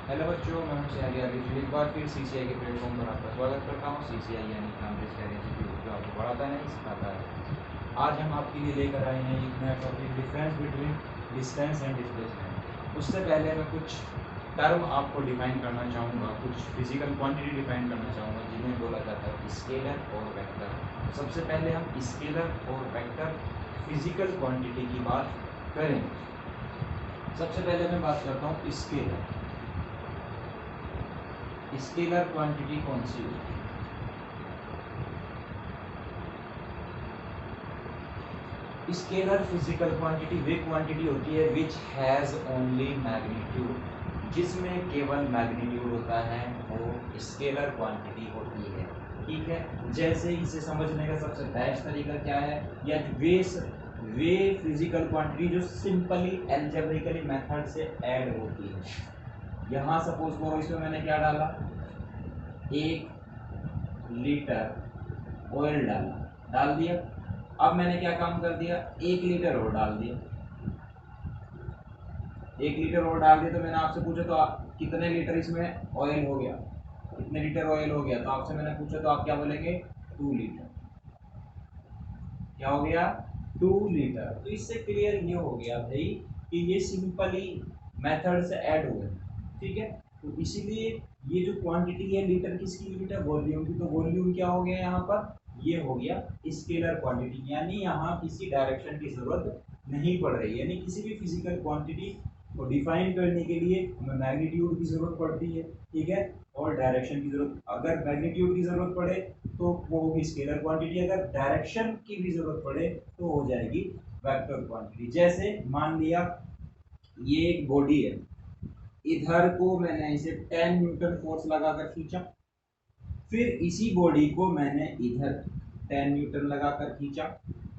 Hello बच्चों, मैं हूं सयाजी अली। एक बार फिर सीसीआई के प्लेटफॉर्म पर आपका स्वागत करता हूं। सीसीआई यानी कैम्ब्रिज कैरियर इंस्टीट्यूट, जो आपको पढ़ाता नहीं सिखाता है। आज हम आपके लिए लेकर आए हैं एक नया topic, difference between distance and displacement. उससे पहले मैं कुछ टर्म आपको डिफाइन करना चाहूँगा, कुछ फिजिकल क्वांटिटी डिफाइन करना चाहूँगा जिन्हें बोला जाता है स्केलर और वेक्टर। सबसे पहले हम स्केलर और वेक्टर फिजिकल क्वांटिटी की बात करें। सबसे पहले मैं बात करता हूँ स्केलर। स्केलर क्वांटिटी कौन सी होती है? स्केलर फिजिकल क्वांटिटी वे क्वांटिटी होती है विच हैज ओनली मैग्नीट्यूड, जिसमें केवल मैग्नीट्यूड होता है, वो स्केलर क्वांटिटी होती है। ठीक है, जैसे इसे समझने का सबसे बेस्ट तरीका क्या है, या वे फिजिकल क्वांटिटी जो सिंपली एल्जेब्रिकली मेथड से ऐड होती है। यहाँ सपोज करो, इसमें मैंने क्या डाला, 1 लीटर ऑयल डाल दिया। अब मैंने क्या काम कर दिया, 1 लीटर और डाल दिया। 1 लीटर और डाल दिया तो मैंने आपसे पूछा तो कितने लीटर इसमें ऑयल हो गया, कितने लीटर ऑयल हो गया, तो आपसे मैंने पूछा तो आप क्या बोलेंगे, 2 लीटर। क्या हो गया, 2 लीटर। तो इससे क्लियर ये हो गया भाई कि ये सिंपली मेथड से ऐड हुए। ठीक है, तो इसीलिए ये जो क्वांटिटी है लीटर किसकी यूनिट है, वॉल्यूम की। तो वॉल्यूम क्या हो गया यहाँ पर, ये हो गया स्केलर क्वांटिटी। यानी यहाँ किसी डायरेक्शन की जरूरत नहीं पड़ रही, यानी किसी भी फिजिकल क्वांटिटी को डिफाइन करने के लिए हमें मैग्नीट्यूड की जरूरत पड़ती है। ठीक है, और डायरेक्शन की जरूरत, अगर मैग्नीट्यूड की जरूरत पड़े तो वो होगी स्केलर क्वांटिटी, अगर डायरेक्शन की भी जरूरत पड़े तो हो जाएगी वेक्टर क्वांटिटी। जैसे मान लिया ये एक बॉडी है, इधर को मैंने इसे 10 न्यूटन फोर्स लगाकर खींचा, फिर इसी बॉडी को मैंने इधर 10 न्यूटन लगाकर खींचा।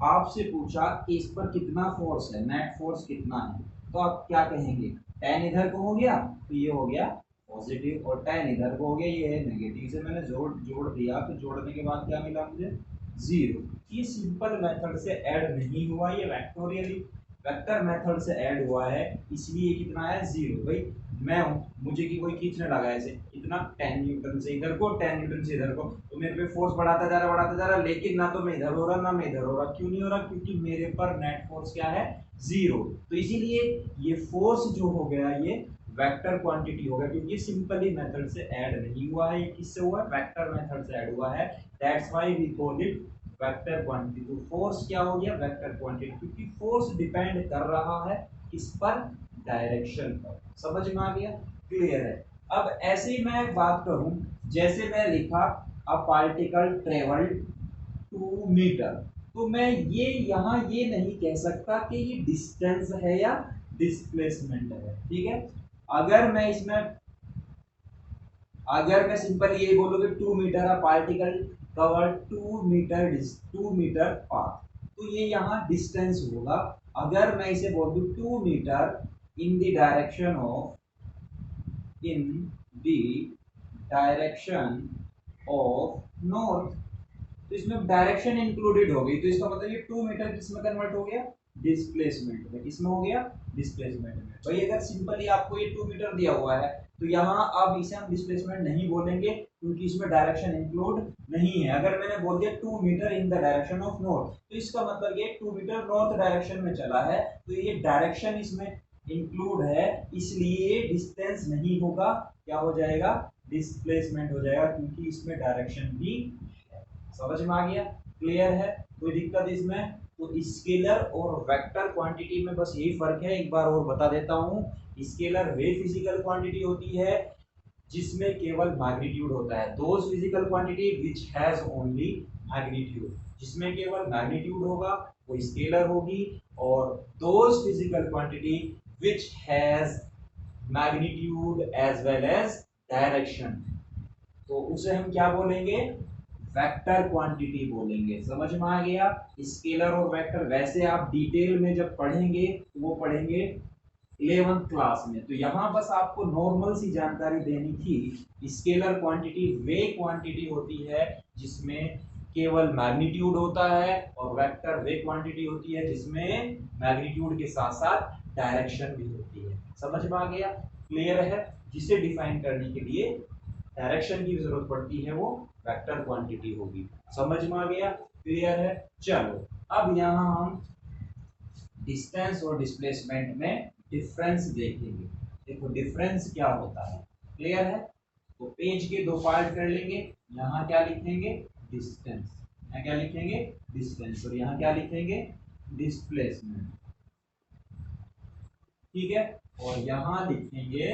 आपसे पूछा कि इस पर कितना फोर्स है, नेट फोर्स कितना है, तो आप क्या कहेंगे, 10 इधर को हो गया तो ये हो गया पॉजिटिव, और 10 इधर को हो गया ये है नेगेटिव। से मैंने जोड़ दिया, तो जोड़ने के बाद क्या मिला मुझे, 0। ये सिंपल मेथड से ऐड नहीं हुआ, ये वेक्टोरियली वेक्टर मेथड से ऐड हुआ है, इसलिए कितना है, 0। भाई मैं हूं, मुझे की कोई खींचने लगा ऐसे इतना 10 न्यूटन से इधर को, 10 न्यूटन से इधर को, तो मेरे पे फोर्स बढ़ाता जा रहा, लेकिन ना तो मैं इधर हो रहा ना मैं इधर हो रहा। क्यों नहीं हो रहा, क्योंकि मेरे पर नेट फोर्स क्या है, 0। तो इसीलिए ये फोर्स जो हो गया ये वेक्टर क्वांटिटी हो गया, क्योंकि सिंपली मेथड से ऐड नहीं हुआ है, ये किससे हुआ है, वेक्टर मेथड से ऐड हुआ है। That's why we call it vector quantity. तो फोर्स क्या हो गया, वेक्टर क्वांटिटी, क्योंकि फोर्स डिपेंड कर रहा है किस पर, डायरेक्शन पर। समझ में आ गया, क्लियर है। अब ऐसे ही मैं बात करूं, जैसे मैं लिखा अ पार्टिकल ट्रेवल 2 मीटर, तो मैं ये यहाँ ये नहीं कह सकता कि ये डिस्टेंस है या डिस्प्लेसमेंट है। ठीक है, अगर मैं इसमें अगर मैं सिंपल ये बोलूं कि 2 meter a particle cover 2 meter path, तो ये यहाँ डिस्टेंस होगा। अगर मैं इसे बोल दूं 2 meter in the direction of in the direction of north, तो इसमें डायरेक्शन इंक्लूडेड हो गई, तो इसका मतलब ये 2 मीटर किसमें कन्वर्ट हो गया, डिस्प्लेसमेंट में। किसमें हो गया, डिस्प्लेसमेंट में। भाई अगर सिंपली आपको ये 2 मीटर दिया हुआ है तो यहाँ अब इसे हम डिस्प्लेसमेंट नहीं बोलेंगे, क्योंकि इसमें डायरेक्शन इंक्लूड नहीं है। अगर मैंने बोल दिया 2 meter in the direction of north, तो इसका मतलब ये 2 मीटर नॉर्थ डायरेक्शन में चला है, तो ये डायरेक्शन इसमें इंक्लूड है, इसलिए डिस्टेंस नहीं होगा, क्या हो जाएगा, डिस्प्लेसमेंट हो जाएगा, क्योंकि इसमें डायरेक्शन भी है। समझ में आ गया, क्लियर है, कोई दिक्कत इसमें। तो स्केलर और वेक्टर क्वांटिटी में बस यही फर्क है। एक बार और बता देता हूं, स्केलर वे फिजिकल क्वांटिटी होती है जिसमें केवल मैग्नीट्यूड होता है, those physical quantity which has only magnitude, जिसमें केवल मैग्नीट्यूड होगा वो स्केलर होगी, और those physical quantity which has magnitude as well as direction, तो उसे हम क्या बोलेंगे, वेक्टर क्वांटिटी बोलेंगे। समझ में आ गया, स्केलर और वेक्टर वैसे आप डिटेल में जब पढ़ेंगे तो वो पढ़ेंगे 11th क्लास में। तो यहाँ बस आपको नॉर्मल सी जानकारी देनी थी। स्केलर क्वांटिटी वे क्वांटिटी होती है जिसमें केवल मैग्नीट्यूड होता है, और वेक्टर वे क्वांटिटी होती है जिसमें मैग्नीट्यूड के साथ साथ डायरेक्शन भी होती है। समझ में आ गया, क्लियर है? जिसे डिफाइन करने के लिए डायरेक्शन की जरूरत पड़ती है वो वेक्टर क्वांटिटी होगी। समझ में आ गया? क्लियर है? चलो अब यहाँ हम डिस्टेंस और डिस्प्लेसमेंट में डिफरेंस देखेंगे। देखो डिफरेंस क्या होता है, क्लियर है? तो पेज के दो पार्ट कर लेंगे। यहाँ क्या लिखेंगे? डिस्टेंस। यहाँ क्या लिखेंगे? डिस्टेंस। और यहाँ क्या लिखेंगे? डिस्प्लेसमेंट। ठीक है? और यहाँ लिखेंगे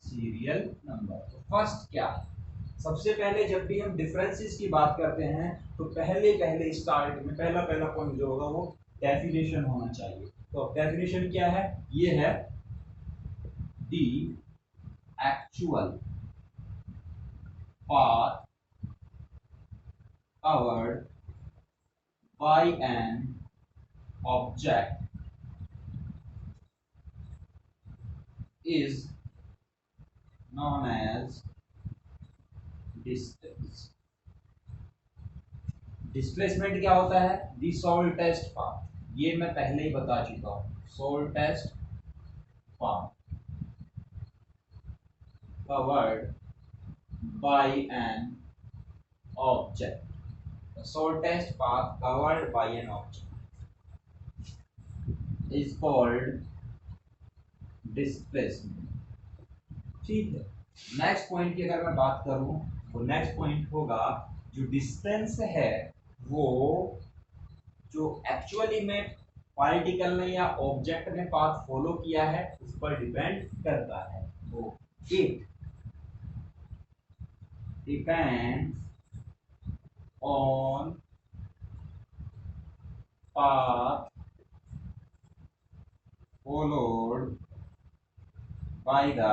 सीरियल नंबर। तो फर्स्ट क्या है? सबसे पहले जब भी हम डिफरेंसेस की बात करते हैं तो पहले स्टार्ट में पहला पॉइंट जो होगा वो डेफिनेशन होना चाहिए। तो डेफिनेशन क्या है? ये है the actual path covered by an object is known as distance. Displacement क्या होता है? The shortest path. ये मैं पहले ही बता चुका हूं। Shortest path covered by an object. The shortest path covered by an object is called displacement। ठीक है? नेक्स्ट पॉइंट की अगर मैं बात करूं तो नेक्स्ट पॉइंट होगा जो डिस्टेंस है वो जो एक्चुअली में पार्टिकल ने या ऑब्जेक्ट ने पाथ फॉलो किया है उस पर डिपेंड करता है। तो it depends on path followed by the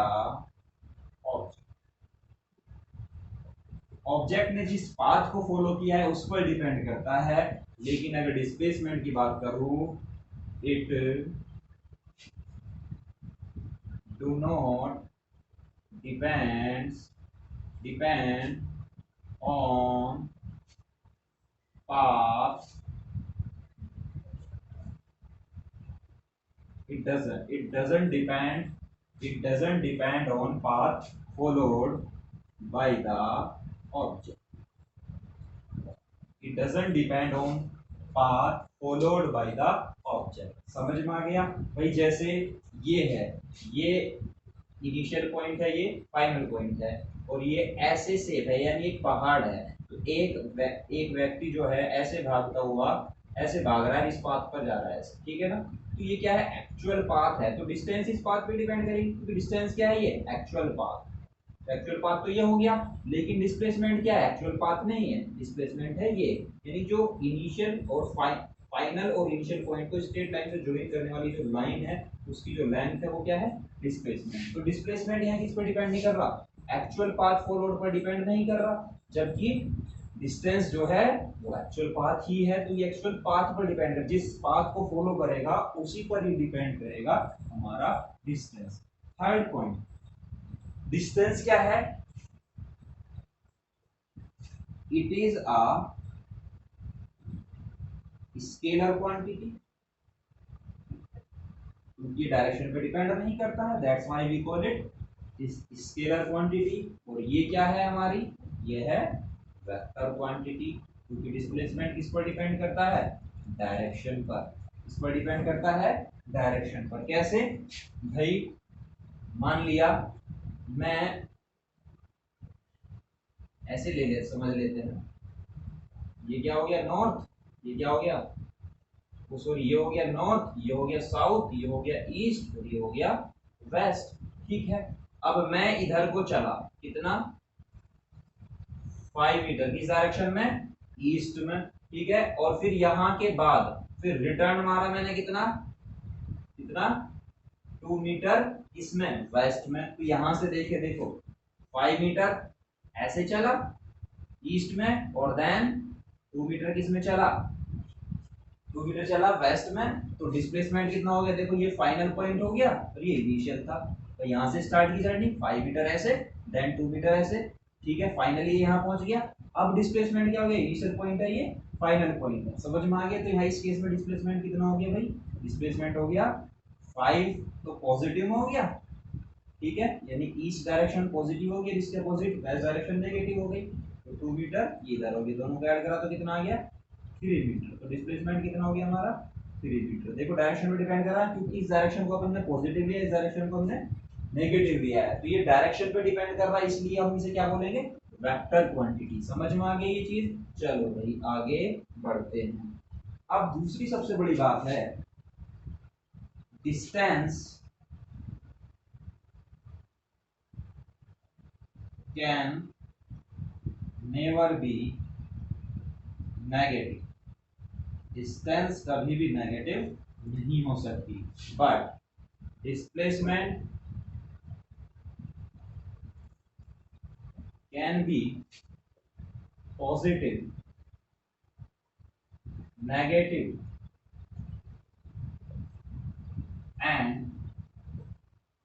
object। Object ने जिस पाथ को फॉलो किया है उस पर डिपेंड करता है। लेकिन अगर डिस्प्लेसमेंट की बात करूं, it do not depend on path. it doesn't depend on path followed by the object। it doesn't depend on path followed by the object। समझ में आ गया भाई? जैसे ये है, ये इनिशियल पॉइंट है, ये फाइनल पॉइंट है, और ये ऐसे सेप है यानी एक पहाड़ है। तो एक व्यक्ति जो है ऐसे भागता हुआ ऐसे भाग रहा है, इस पाथ पर जा रहा है ऐसे, ठीक है ना? तो ये क्या है? एक्चुअल पाथ है। तो डिस्टेंस इस पाथ पे डिपेंड करेगी क्योंकि डिस्टेंस क्या है? ये एक्चुअल पाथ। एक्चुअल पाथ तो ये हो गया, लेकिन डिस्प्लेसमेंट क्या है? एक्चुअल पाथ नहीं है, डिस्प्लेसमेंट है ये। यानी जो इनिशियल और फाइनल और इनिशियल पॉइंट को स्ट्रेट लाइन से ज्वाइन करने वाली जो लाइन है उसकी जो लेंथ है वो क्या है? डिस्प्लेसमेंट। तो डिस्प्लेसमेंट यहाँ किस पर डिपेंड नहीं कर रहा? एक्चुअल पाथ फॉलोड पर डिपेंड नहीं कर रहा, जबकि डिस्टेंस जो है वो एक्चुअल पाथ ही है। तो ये एक्चुअल पाथ पर डिपेंड कर, जिस पाथ को फॉलो करेगा उसी पर ही डिपेंड करेगा हमारा डिस्टेंस। थर्ड पॉइंट, डिस्टेंस क्या है? It is a scalar quantity. उनकी डायरेक्शन पे डिपेंड नहीं करता है, that's why we call it scalar quantity. और ये क्या है हमारी? ये है वेक्टर क्वांटिटी, क्योंकि डिस्प्लेसमेंट किस पर डिपेंड करता है? डायरेक्शन पर। किस पर डिपेंड करता है? डायरेक्शन पर। कैसे भाई? मान लिया मैं ऐसे समझ लेते हैं, ये क्या हो गया? नॉर्थ। ये क्या हो गया? सॉरी, ये हो गया नॉर्थ, ये हो गया साउथ, ये हो गया ईस्ट, और ये हो गया वेस्ट। ठीक है? अब मैं इधर को चला, कितना? 5 मीटर। किस डायरेक्शन में? ईस्ट में। ठीक है? और फिर यहाँ के बाद फिर रिटर्न मारा मैंने, कितना? कितना? 2 मीटर। इसमें वेस्ट में। तो यहां से देखो 5 मीटर ऐसे चला ईस्ट में, और देन 2 मीटर किस में चला? 2 मीटर चला वेस्ट में। तो डिस्प्लेसमेंट कितना हो गया? देखो ये फाइनल पॉइंट हो गया और ये इनिशियल था। तो यहाँ से स्टार्ट की जर्नी 5 मीटर ऐसे, देन 2 मीटर ऐसे। ठीक है? फाइनली यहाँ पहुंच गया। अब डिस्प्लेसमेंट क्या हो गया? इनिशियल पॉइंट है, ये फाइनल पॉइंट है। समझ में आ गया? तो यहाँ इस केस में डिस्प्लेसमेंट कितना हो गया भाई? डिस्प्लेसमेंट हो गया 5, तो पॉजिटिव में हो गया। ठीक है, यानी ईस्ट डायरेक्शन पॉजिटिव होगी, इसके अपोजिट वेस्ट डायरेक्शन नेगेटिव हो गई। तो 2 मीटर ये इधर होगी, दोनों को ऐड करा तो कितना आ गया 3 मीटर। तो डिस्प्लेसमेंट कितना हो गया हमारा 3 मीटर। देखो डायरेक्शन में डिपेंड कर रहा है, क्योंकि इस डायरेक्शन को अपन ने पॉजिटिव लिया, इस डायरेक्शन को हमने नेगेटिव लिया है, तो ये डायरेक्शन पे डिपेंड कर रहा है, इसलिए हम इसे क्या बोलेंगे वेक्टर क्वांटिटी। समझ में आ गई ये चीज। चलो भाई आगे बढ़ते हैं। अब दूसरी सबसे बड़ी बात है distance can never be negative. Distance कभी भी नेगेटिव नहीं हो सकती, but displacement can be positive, negative and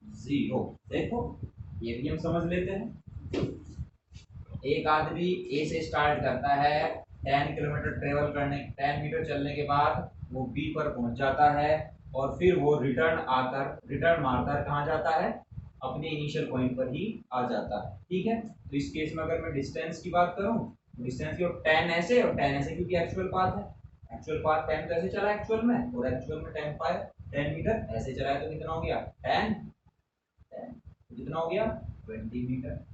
zero. देखो ये भी हम समझ लेते हैं। एक आदमी ए से स्टार्ट करता है, 10 किलोमीटर ट्रेवल करने 10 मीटर चलने के बाद वो बी पर पहुंच जाता है, और फिर वो रिटर्न मारकर कहाँ जाता है अपने इनिशियल पॉइंट पर ही आ जाता है। ठीक है, तो इस केस में अगर मैं डिस्टेंस की बात करूं, डिस्टेंस की 10 ऐसे और 10 ऐसे, क्योंकि एक्चुअल पाथ है, एक्चुअल पाथ 10 तो ऐसे चला एक्चुअल में, और एक्चुअल में 10 मीटर ऐसे चला है, तो कितना हो गया 10 कितना हो गया 20 मीटर।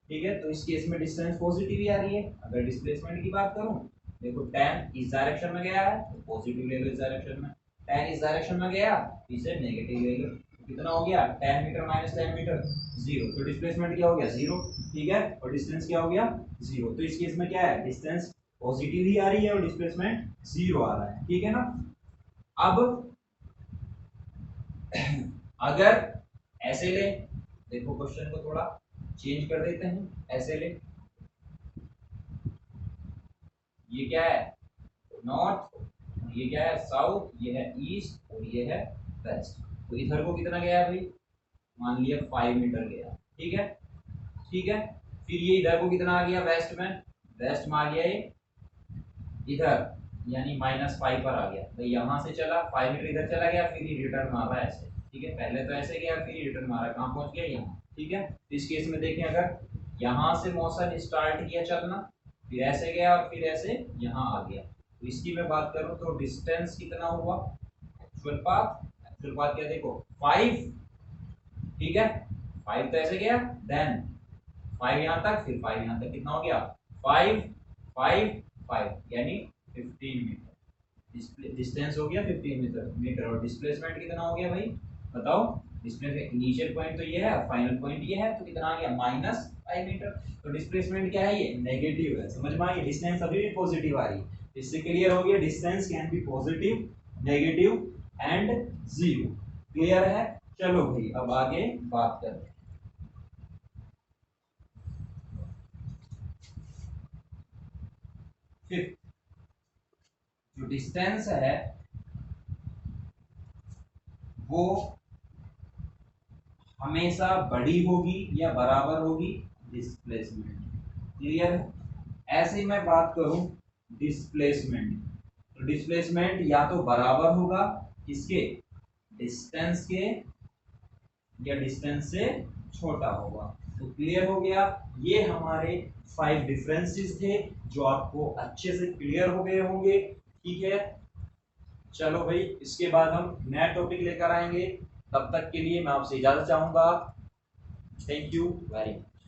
ठीक है, तो इस केस में डिस्टेंस पॉजिटिव ही आ रही है। अगर डिस्प्लेसमेंट की बात करूं, देखो 10 इस डायरेक्शन में गया है तो पॉजिटिव ले लो, इस डायरेक्शन में 10 इस डायरेक्शन में गया इसे नेगेटिव ले लो, कितना हो गया 10 मीटर माइनस 10 मीटर 0। तो डिस्प्लेसमेंट क्या हो गया 0। ठीक है, और डिस्टेंस क्या हो गया 0। तो इस केस में क्या है डिस्टेंस पॉजिटिव ही आ रही है और डिस्प्लेसमेंट 0 आ रहा है। ठीक है ना। अब अगर ऐसे ले, देखो क्वेश्चन को थोड़ा चेंज कर देते हैं, ऐसे ले, ये क्या है नॉर्थ, ये क्या है साउथ, ये है ईस्ट और ये है वेस्ट। तो इधर को कितना गया भाई, मान लिया 5 मीटर गया। ठीक है, ठीक है, फिर ये इधर को कितना आ गया वेस्ट में, वेस्ट में आ गया ये इधर, यानी -5 पर आ गया भाई। यहाँ से चला 5 मीटर इधर चला गया, फिर ये रिटर्न मारा ऐसे। ठीक है, पहले तो ऐसे गया फिर रिटर्न मारा, कहाँ पहुंच गया यहाँ। ठीक है, तो इस केस में देखें अगर यहाँ से मोशन स्टार्ट किया चलना, फिर ऐसे गया और फिर ऐसे यहाँ आ गया, तो इसकी मैं बात करूँ तो डिस्टेंस कितना हुआ एक्चुअल पाथ क्या देखो 5। ठीक है, 5 तो ऐसे गया, देन 5 यहाँ तक, फिर 5 यहाँ तक, कितना हो गया 5 5 5 यानी 15 मीटर। डिस्टेंस हो गया 15 मीटर और डिस्प्लेसमेंट कितना हो गया भाई बताओ। डिस्प्लेसमेंट इनिशियल पॉइंट तो ये है, फाइनल पॉइंट ये है, तो कितना आ गया -5 मीटर। तो डिस्प्लेसमेंट क्या है ये नेगेटिव है। समझ में आई, डिस्टेंस अभी भी पॉजिटिव आ रही है। इससे क्लियर हो गया distance can be positive, negative and zero. Clear है। चलो भाई अब आगे बात करते हैं। फिफ्थ, जो डिस्टेंस है वो हमेशा बड़ी होगी या बराबर होगी डिस्प्लेसमेंट। क्लियर। ऐसे ही मैं बात करूं डिस्प्लेसमेंट, तो डिस्प्लेसमेंट या तो बराबर होगा किसके डिस्टेंस के, या डिस्टेंस से छोटा होगा। तो क्लियर हो गया, ये हमारे 5 डिफरेंसेस थे जो आपको अच्छे से क्लियर हो गए होंगे। ठीक है, चलो भाई इसके बाद हम नया टॉपिक लेकर आएंगे, तब तक के लिए मैं आपसे इजाजत चाहूंगा। Thank you very much.